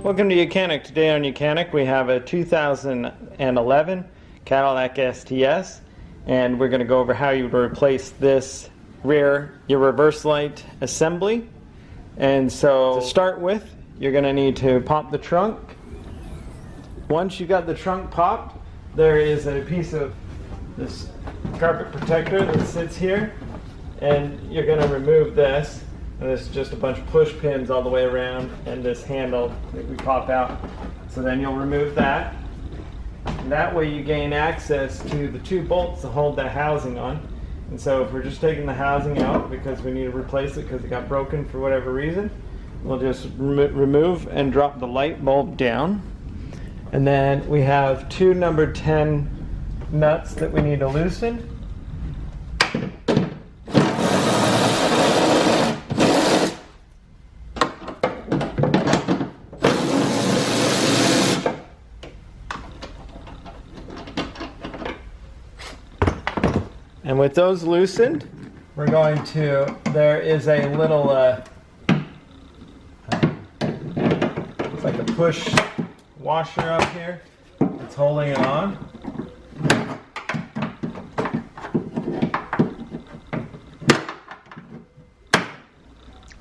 Welcome to YOUCANIC. Today on YOUCANIC we have a 2011 Cadillac STS, and we're going to go over how you would replace this your reverse light assembly. And so to start with, you're going to need to pop the trunk. Once you got the trunk popped, there is a piece of this carpet protector that sits here, and you're going to remove this. And this is just a bunch of push pins all the way around and this handle that we pop out. So then you'll remove that. And that way you gain access to the two bolts to hold that housing on. And so if we're just taking the housing out because we need to replace it because it got broken for whatever reason, we'll just remove and drop the light bulb down. And then we have two number 10 nuts that we need to loosen. And with those loosened, we're going to, there is a little, it's like a push washer up here. It's holding it on.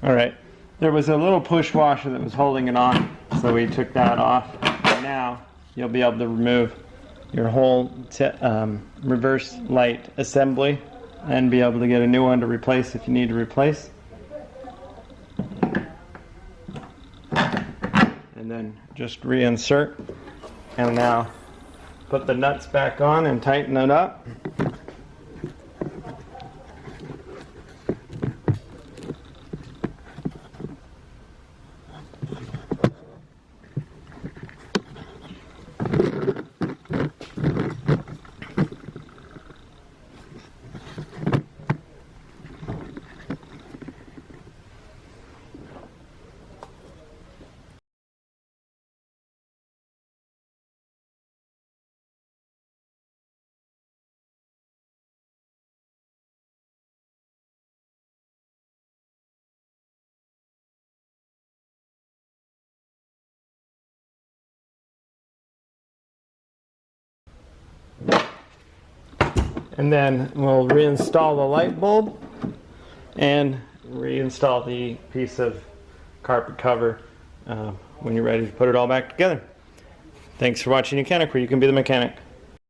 All right, there was a little push washer that was holding it on, so we took that off. And now you'll be able to remove your whole reverse light assembly and be able to get a new one to replace if you need to replace. And then just reinsert, and now put the nuts back on and tighten it up. And then we'll reinstall the light bulb and reinstall the piece of carpet cover when you're ready to put it all back together. Thanks for watching YOUCANIC, where you can be the mechanic.